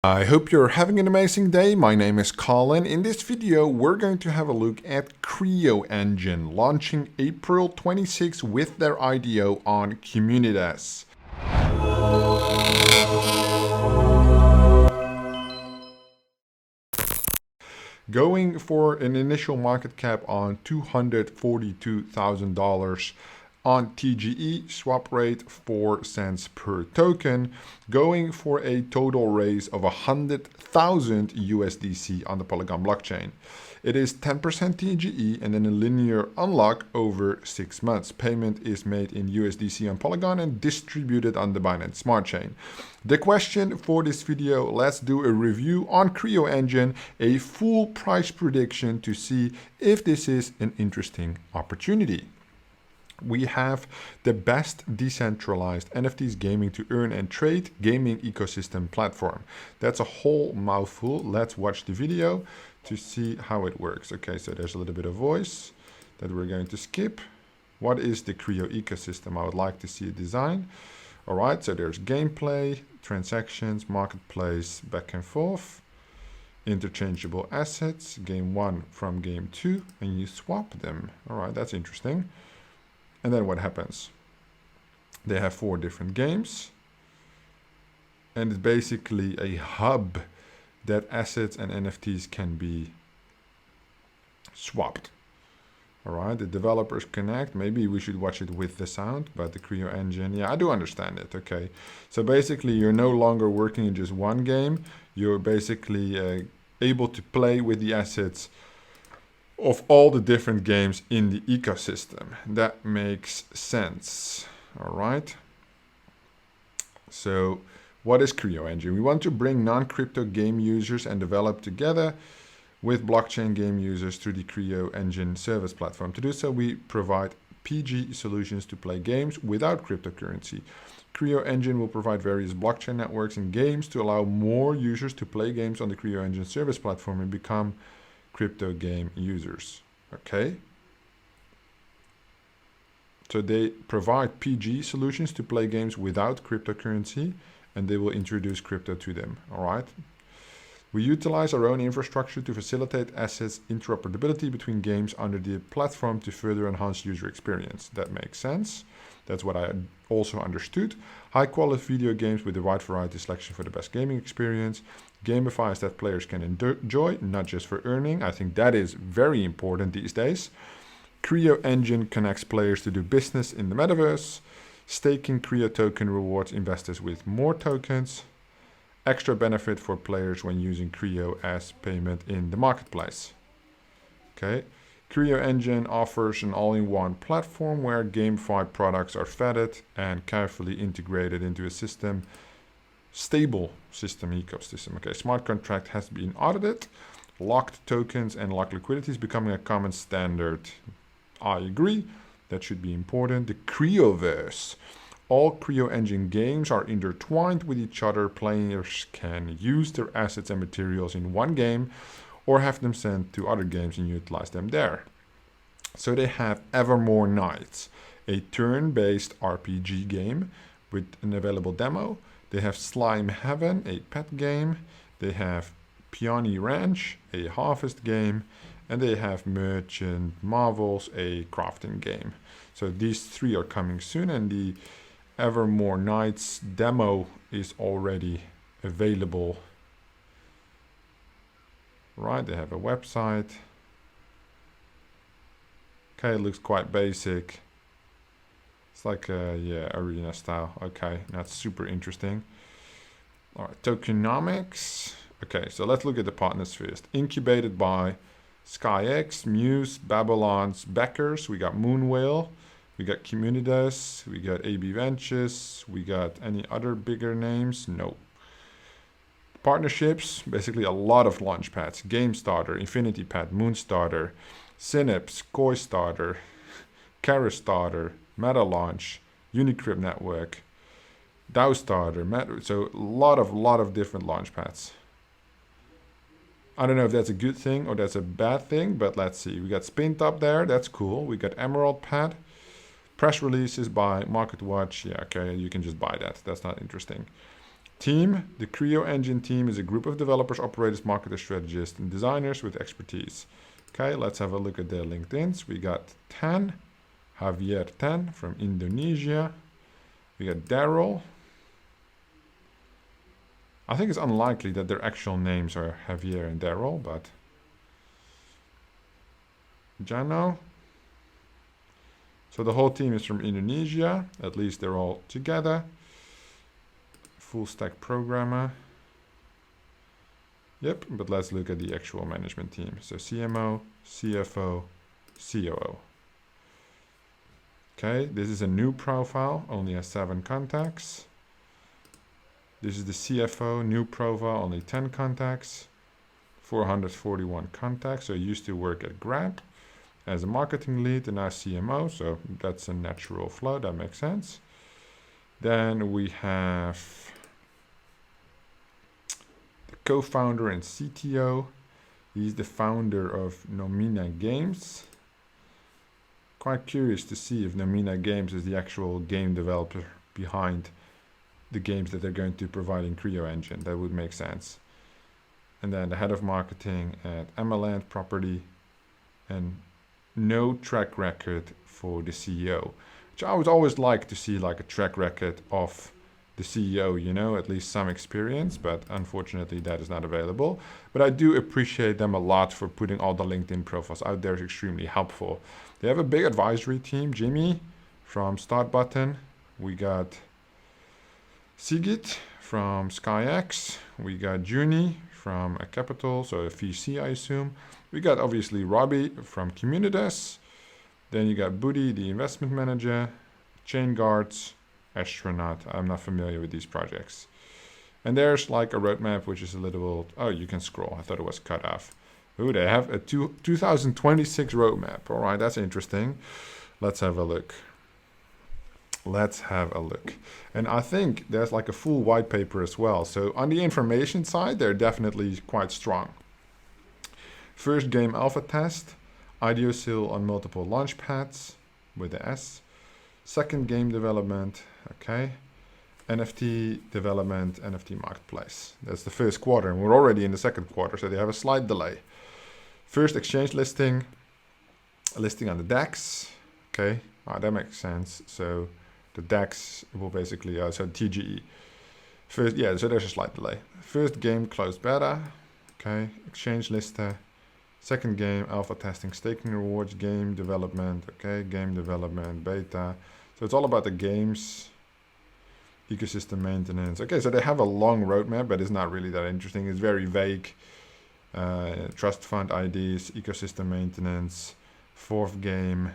I hope you're having an amazing day. My name is Colin. In this video, we're going to have a look at Creo Engine, launching April 26 with their IDO on Kommunitas. Going for an initial market cap on $242,000 on TGE, swap rate 4 cents per token, going for a total raise of 100,000 USDC on the Polygon blockchain. It is 10% TGE and then a linear unlock over 6 months. Payment is made in USDC on Polygon and distributed on the Binance Smart Chain. The question for this video, let's do a review on Creo Engine, a full price prediction to see if this is an interesting opportunity. We have the best decentralized NFTs gaming to earn and trade gaming ecosystem platform. That's a whole mouthful. Let's watch the video to see how it works. Okay, so there's a little bit of voice that we're going to skip. What is the Creo ecosystem? I would like to see a design. All right, so there's gameplay, transactions, marketplace, back and forth, interchangeable assets, game 1 from game 2, and you swap them. All right, that's interesting. And then what happens? They have 4 different games, and it's basically a hub that assets and NFTs can be swapped. All right, the developers connect. Maybe we should watch it with the sound, but the Creo Engine, yeah, I do understand it. Okay, so basically you're no longer working in just one game. You're basically able to play with the assets of all the different games in the ecosystem. That makes sense. All right. So what is Creo Engine? We want to bring non-crypto game users and develop together with blockchain game users through the Creo Engine service platform. To do so, we provide PG solutions to play games without cryptocurrency. Creo Engine will provide various blockchain networks and games to allow more users to play games on the Creo Engine service platform and become crypto game users. Okay, so they provide PG solutions to play games without cryptocurrency, and they will introduce crypto to them. All right, we utilize our own infrastructure to facilitate assets interoperability between games under the platform to further enhance user experience. That makes sense. That's what I also understood. High quality video games with the wide variety selection for the best gaming experience. Gamifies that players can enjoy, not just for earning. I think that is very important these days. Creo Engine connects players to do business in the metaverse. Staking Creo token rewards investors with more tokens. Extra benefit for players when using Creo as payment in the marketplace. Okay. Creo Engine offers an all-in-one platform where GameFi products are vetted and carefully integrated into a stable system ecosystem. Okay, smart contract has been audited. Locked tokens and locked liquidity is becoming a common standard. I agree. That should be important. The Creoverse. All Creo Engine games are intertwined with each other. Players can use their assets and materials in one game or have them sent to other games and utilize them there. So they have Evermore Knights, a turn-based RPG game with an available demo. They have Slime Heaven, a pet game. They have Peony Ranch, a harvest game. And they have Merchant Marvels, a crafting game. So these 3 are coming soon, and the Evermore Knights demo is already available. Right, they have a website. Okay, it looks quite basic. It's like a arena style. Okay, that's super interesting. All right, Tokenomics. Okay, so let's look at the partners first. Incubated by SkyX, Muse, Babylon's backers. We got Moonwhale. We got Kommunitas. We got AB Ventures. We got any other bigger names? No. Partnerships, basically a lot of launchpads. GameStarter, InfinityPad, Moonstarter, Synapse, CoiStarter, CaraStarter, MetaLaunch, Unicrypt Network, DAOstarter, so a lot of different launchpads. I don't know if that's a good thing or that's a bad thing, but let's see. We got SpinTop there, that's cool. We got Emerald Pad, press releases by MarketWatch. Yeah, okay, you can just buy that. That's not interesting. Team. The Creo Engine team is a group of developers, operators, marketers, strategists, and designers with expertise. Okay, let's have a look at their LinkedIns. We got Javier 10 from Indonesia. We got Daryl. I think it's unlikely that their actual names are Javier and Daryl, but Jano. So the whole team is from Indonesia. At least they're all together. Full stack programmer. Yep, but let's look at the actual management team. So CMO, CFO, COO. Okay, this is a new profile, only has 7 contacts. This is the CFO, new profile, only 10 contacts. 441 contacts, so used to work at Grab as a marketing lead and now CMO, so that's a natural flow, that makes sense. Then we have the co-founder and CTO. He's the founder of Nomina Games. Quite curious to see if Nomina Games is the actual game developer behind the games that they're going to provide in Creo Engine. That would make sense. And then the head of marketing at Amaland Property, and no track record for the CEO, which I would always like to see, like a track record of the CEO, you know, at least some experience, but unfortunately that is not available. But I do appreciate them a lot for putting all the LinkedIn profiles out there. It's extremely helpful. They have a big advisory team. Jimmy from Start Button. We got Sigit from SkyX. We got Juni from a Capital, so a VC I assume. We got obviously Robbie from Kommunitas. Then you got Booty, the investment manager. Chain Guards, Astronaut. I'm not familiar with these projects. And there's like a roadmap, which is a little, oh, you can scroll. I thought it was cut off. Ooh, they have a 2026 roadmap. All right, that's interesting. Let's have a look. Let's have a look. And I think there's like a full white paper as well. So on the information side, they're definitely quite strong. First game alpha test, IDO sale on multiple launchpads with the S. Second game development, okay. NFT development, NFT marketplace. That's the first quarter, and we're already in the second quarter, so they have a slight delay. First exchange listing, a listing on the DEX, okay. That makes sense. So the DEX will basically, so TGE. First, yeah, so there's a slight delay. First game closed beta, okay. Exchange lister. Second game, alpha testing, staking rewards, game development, okay, game development, beta. So it's all about the games, ecosystem maintenance. Okay, so they have a long roadmap, but it's not really that interesting. It's very vague. Trust fund IDs, ecosystem maintenance, fourth game.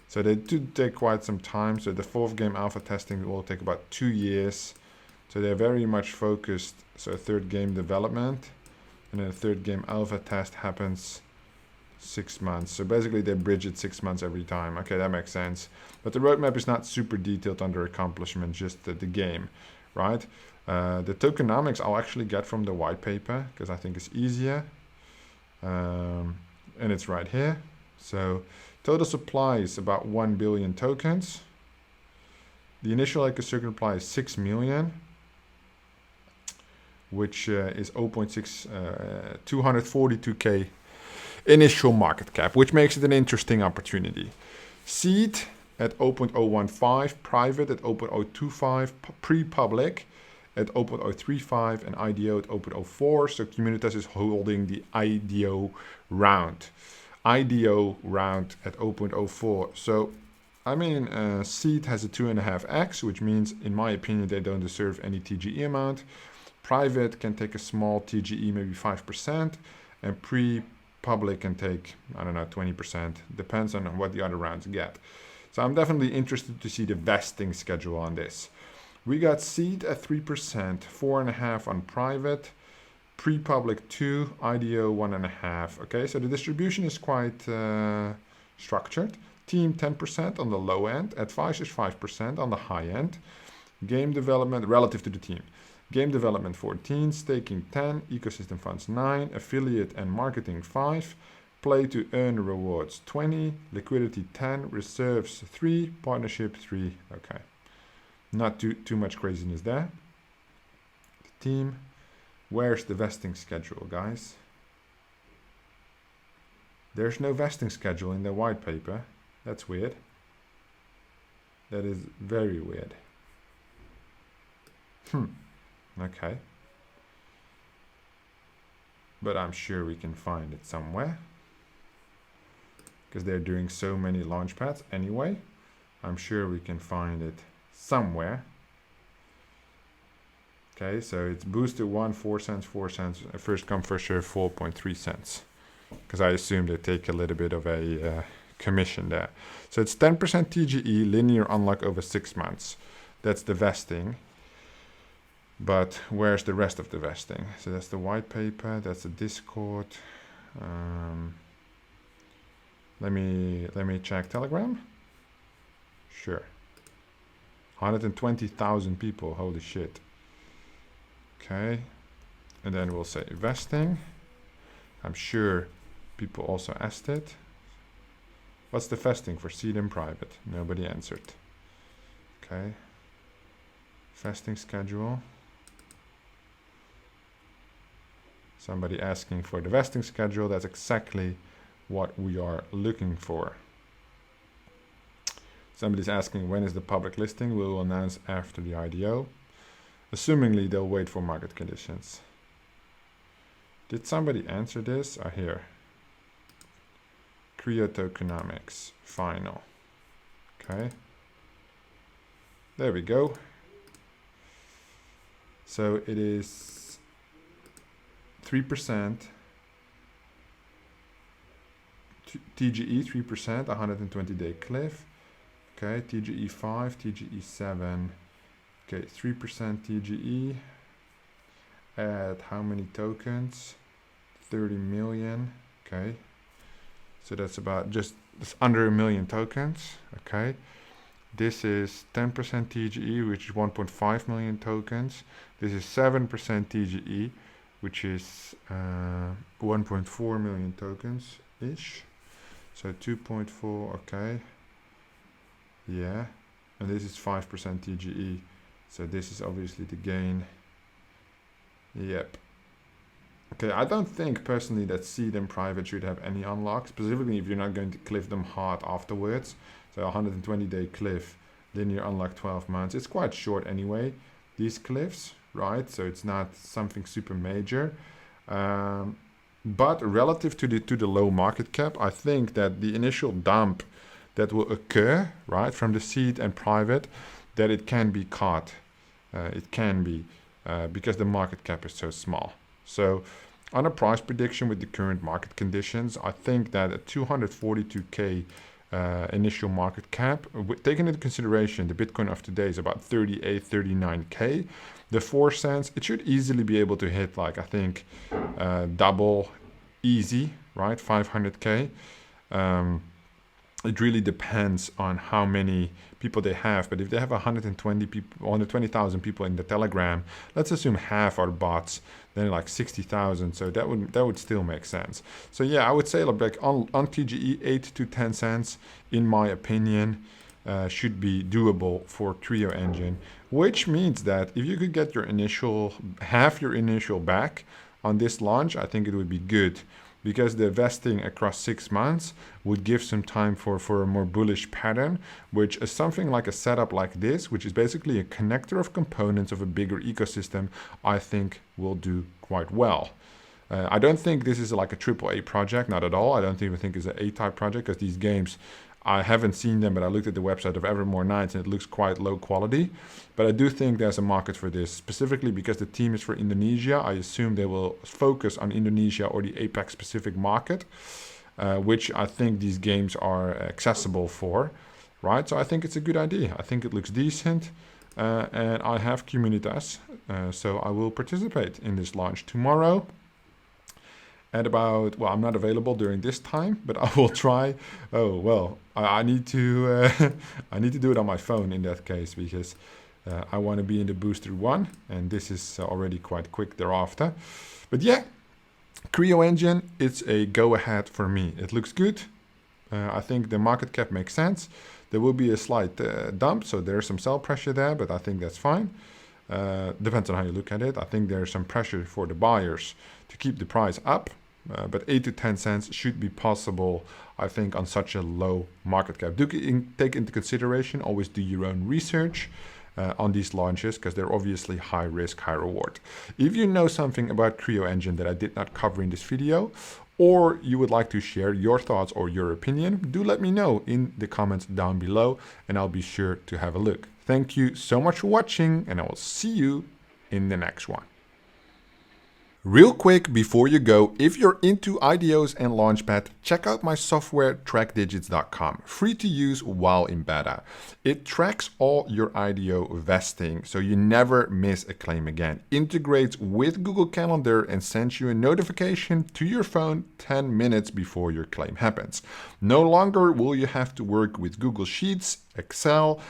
So they do take quite some time. So the fourth game alpha testing will take about 2 years. So they're very much focused. So third game development, and then the third game alpha test happens 6 months. So basically they bridge it 6 months every time. Okay, that makes sense. But the roadmap is not super detailed under accomplishment, just the game, right? The tokenomics I'll actually get from the white paper because I think it's easier. And it's right here. So total supply is about 1 billion tokens. The initial ecosystem supply is 6 million, which is 242k initial market cap, which makes it an interesting opportunity. Seed at 0.015, private at 0.025, pre-public at 0.035, and IDO at 0.04. So Kommunitas is holding the IDO round. IDO round at 0.04. So, I mean, Seed has a 2.5x, which means, in my opinion, they don't deserve any TGE amount. Private can take a small TGE, maybe 5%, and pre-public can take, I don't know, 20%. Depends on what the other rounds get. So I'm definitely interested to see the vesting schedule on this. We got Seed at 3%, 4.5 on private, pre-public 2, IDO 1.5. Okay, so the distribution is quite structured. Team 10% on the low end, advisors 5% on the high end. Game development relative to the team. Game development 14, staking 10, ecosystem funds 9, affiliate and marketing 5, play to earn rewards 20, liquidity 10, reserves 3, partnership 3. Okay, not too much craziness there. The team. Where's the vesting schedule, guys? There's no vesting schedule in the white paper. That's weird. That is very weird. Okay. But I'm sure we can find it somewhere, because they're doing so many launchpads anyway. I'm sure we can find it somewhere. Okay, so it's boosted 1, 4 cents, 4 cents, first come, first serve, 4.3 cents. Because I assume they take a little bit of a commission there. So it's 10% TGE, linear unlock over 6 months. That's the vesting. But where's the rest of the vesting? So that's the white paper, that's the Discord. Let me check Telegram. Sure. 120,000 people, holy shit. Okay, and then we'll say vesting. I'm sure people also asked it. What's the vesting for seed and private? Nobody answered. Okay. Vesting schedule. Somebody asking for the vesting schedule. That's exactly what we are looking for. Somebody's asking when is the public listing. We will announce after the IDO. Assumingly they'll wait for market conditions. Did somebody answer this? Here. Creo Tokenomics final. Okay. There we go. So it is 3%. TGE 3%, 120-day cliff. Okay, TGE 5, TGE 7. Okay, 3% TGE. Add how many tokens? 30 million. Okay. So that's about just under 1 million tokens. Okay. This is 10% TGE, which is 1.5 million tokens. This is 7% TGE, which is 1.4 million tokens ish. So 2.4. Okay. Yeah. And this is 5% TGE. So this is obviously the gain. Yep. Okay, I don't think personally that seed and private should have any unlocks, specifically if you're not going to cliff them hard afterwards. So 120-day cliff, linear unlock 12 months. It's quite short anyway, these cliffs, right? So it's not something super major. But relative to the low market cap, I think that the initial dump that will occur, right, from the seed and private, that it can be caught. It can be because the market cap is so small. So on a price prediction with the current market conditions, I think that a 242K initial market cap, taking into consideration the Bitcoin of today is about 38, 39K, the 4 cents, it should easily be able to hit like, I think, double easy, right, 500K. It really depends on how many people they have. But if they have 120,000 people in the Telegram, let's assume half are bots, then like 60,000. So that would still make sense. So yeah, I would say like on TGE, 8 to 10 cents, in my opinion, should be doable for Creo Engine. Which means that if you could get your half your initial back on this launch, I think it would be good. Because the vesting across 6 months would give some time for a more bullish pattern, which is something like a setup like this, which is basically a connector of components of a bigger ecosystem, I think will do quite well. I don't think this is like a AAA project, not at all. I don't even think it's an A-type project, because these games, I haven't seen them, but I looked at the website of Evermore Knights and it looks quite low quality. But I do think there's a market for this, specifically because the team is for Indonesia. I assume they will focus on Indonesia or the APAC specific market, which I think these games are accessible for, right? So I think it's a good idea. I think it looks decent. And I have Kommunitas, so I will participate in this launch tomorrow. At about, well, I'm not available during this time, but I will try. Oh well, I need to I need to do it on my phone in that case, because I want to be in the booster 1, and this is already quite quick thereafter. But yeah, Creo Engine, it's a go ahead for me. It looks good. I think the market cap makes sense. There will be a slight dump, so there's some sell pressure there, but I think that's fine. Depends on how you look at it. I think there's some pressure for the buyers to keep the price up, but 8 to 10 cents should be possible, I think, on such a low market cap. Do take into consideration, always do your own research on these launches, because they're obviously high risk, high reward. If you know something about Creo Engine that I did not cover in this video, or you would like to share your thoughts or your opinion, do let me know in the comments down below, and I'll be sure to have a look. Thank you so much for watching, and I will see you in the next one. Real quick before you go, if you're into IDOs and Launchpad, check out my software TrackDigits.com, free to use while in beta. It tracks all your IDO vesting, so you never miss a claim again. Integrates with Google Calendar and sends you a notification to your phone 10 minutes before your claim happens. No longer will you have to work with Google Sheets, Excel.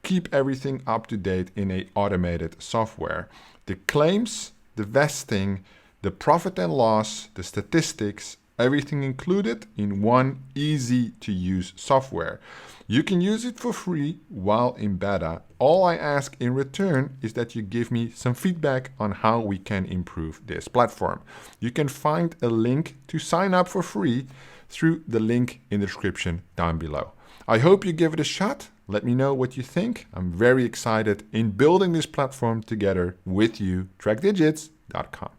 Keep everything up to date in an automated software. The claims, the vesting, the profit and loss, the statistics, everything included in one easy to use software. You can use it for free while in beta. All I ask in return is that you give me some feedback on how we can improve this platform. You can find a link to sign up for free through the link in the description down below. I hope you give it a shot. Let me know what you think. I'm very excited in building this platform together with you, TrackDigits.com.